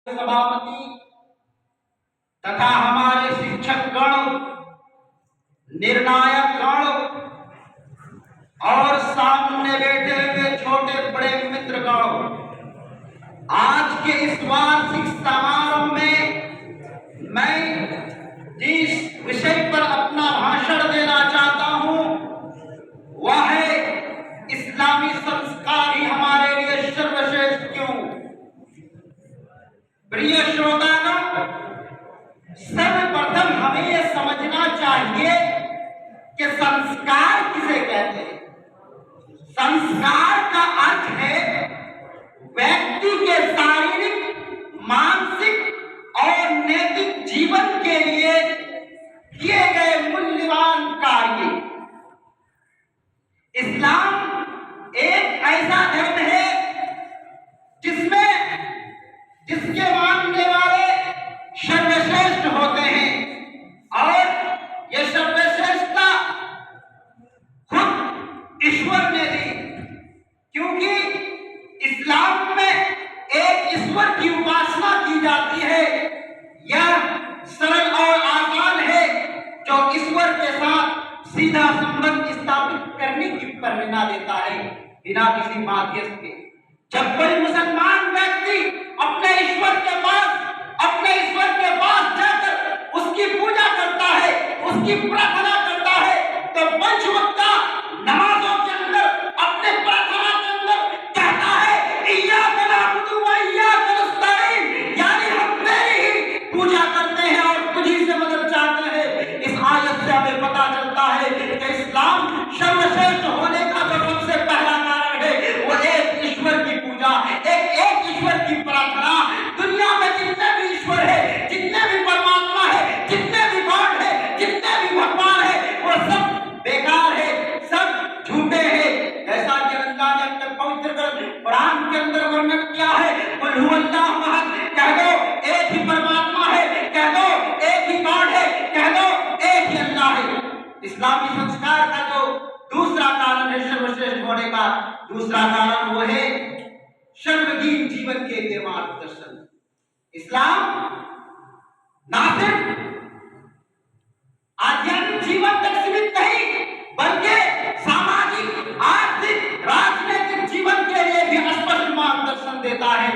सभापति तथा हमारे शिक्षक गण, निर्णायक गण और सामने बैठे हुए छोटे बड़े मित्रगण, आज के इस वार्षिक समारोह में मैं जिस विषय पर अपना भाषण देना चाहता हूं वह है इस्लामी संस्कार ही हमारे लिए सर्वश्रेष्ठ क्यों। प्रिय श्रोतागण, सर्वप्रथम हमें यह समझना चाहिए कि संस्कार किसे कहते हैं। संस्कार का अर्थ है व्यक्ति के शारीरिक, मानसिक और नैतिक जीवन के लिए किए गए मूल्यवान कार्य। इस्लाम एक ऐसा धर्म है जिसके मानने वाले सर्वश्रेष्ठ होते हैं और यह सर्वश्रेष्ठता खुद ईश्वर ने दी, क्योंकि इस्लाम में एक ईश्वर की उपासना की जाती है। यह सरल और आसान है जो ईश्वर के साथ सीधा संबंध स्थापित करने की प्रेरणा देता है बिना किसी माध्यस्थ के। जब कोई मुसलमान व्यक्ति अपने ईश्वर के पास जाकर उसकी पूजा करता है, उसकी प्रार्थना करता है, तो पंच वक्ता नमाजों के अंदर अपने प्रार्थना के अंदर कहता है इय्याका नअबुदु व इय्याका नस्तईन, यानी हम तेरी ही पूजा करते हैं और तुझी से मदद चाहते हैं। इस आयत से हमें पता चलता है कि इस्लाम सर्वश्रेष्ठ होने का जो सबसे पहला कारण है वो एक ईश्वर की पूजा, एक ईश्वर की प्रार्थना। दुनिया में जितने भी ईश्वर है, जितने भी परमात्मा है, जितने भी गॉड है, जितने भी भगवान है, वो सब बेकार है, सब झूठे हैं। जैसा कि अल्लाह ने अपने पवित्र कुरान के अंदर वर्णन किया है, कुल हुवल्लाहु अहद, कह दो एक ही परमात्मा है, कह दो एक ही गॉड है, कह दो एक ही अल्लाह है। इस्लामी संस्कार का जो दूसरा कारण है सर्वश्रेष्ठ होने का, दूसरा कारण वो है सर्वगीन जीवन के लिए मार्गदर्शन। इस्लाम ना सिर्फ आध्यात्मिक जीवन तक सीमित नहीं, बल्कि सामाजिक, आर्थिक, राजनीतिक जीवन के लिए भी स्पष्ट मार्गदर्शन देता है।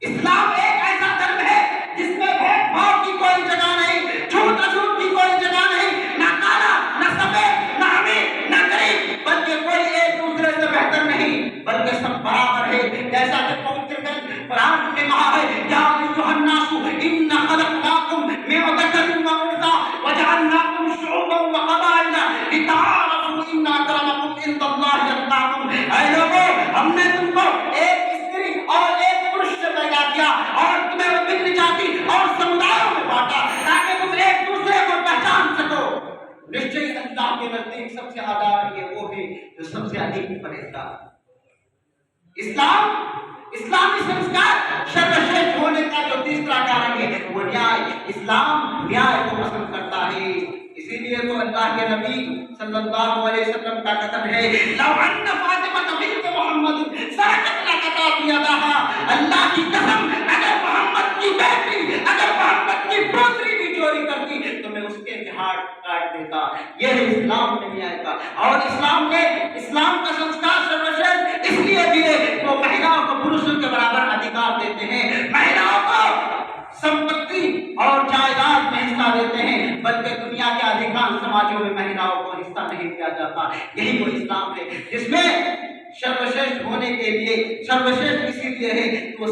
इस्लाम एक ऐसा धर्म है जिसमें भेदभाव की कोई जगह नहीं, झूठ अझूठ की कोई जगह नहीं, ना काला, ना सफेद, ना अमीर, ना गरीब, बल्कि कोई एक दूसरे से बेहतर नहीं, बल्कि सब बराबर है। जैसा कि पवित्र कुरान ने कहा है, या अय्युहन नासु इन्ना खलक़नाकुम मिन ज़करिन व उन्सा व जअलनाकुम शुअबन व क़बाइला लितआरफू इन्ना अक्रमकुम इंदल्लाहि अत्क़ाकुम। ऐ लोगों, हमने तुमको एक स्त्री और एक पुरुष से पैदा किया और तुम्हें विभिन्न जाति और समुदायों में बांटा ताकि तुम एक दूसरे को पहचान सको। निश्चय अल्लाह के नजदीक सबसे आदर ये वो है जो सबसे अधिक परहेजगार। इस्लामी संस्कार सर्वश्रेष्ठ होने का जो तीसरा कारण है वो न्याय। इस्लाम न्याय को पसंद करता है, इसीलिए तो अल्लाह के नबी सल्लल्लाहु अलैहि वसल्लम का कथन है, लौ अन्ना फातिमा बिन्त मोहम्मद सरकत लक़तात यदाहा, अल्लाह की कसम अगर मोहम्मद की बेटी, अगर मोहम्मद की पुत्री भी चोरी करती तो मैं उसके भी हाथ काट देता। यह है इस्लाम में न्याय का। और इस्लाम का संस्कार सर्वश्रेष्ठ इसलिए भी है वो महिलाओं को पुरुषों के बराबर अधिकार देते हैं, महिलाओं को संपत्ति और जायदाद में हिस्सा देते हैं, बल्कि दुनिया के अधिकांश समाजों में महिलाओं को हिस्सा नहीं दिया जाता। यही वो इस्लाम है जिसमें सर्वश्रेष्ठ होने के लिए, सर्वश्रेष्ठ इसीलिए है कि वो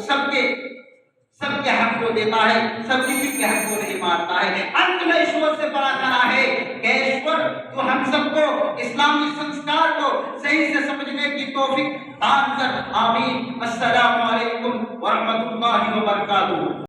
सबके हक को देता है, सब किसी के हक को नहीं मारता है। अंत में ईश्वर से प्रार्थना है कि ईश्वर तो हम सबको इस्लामी संस्कार को सही से समझने की तौफीक दान कर। आमीन। अस्सलामु अलैकुम व रहमतुल्लाहि व बरकातुहू।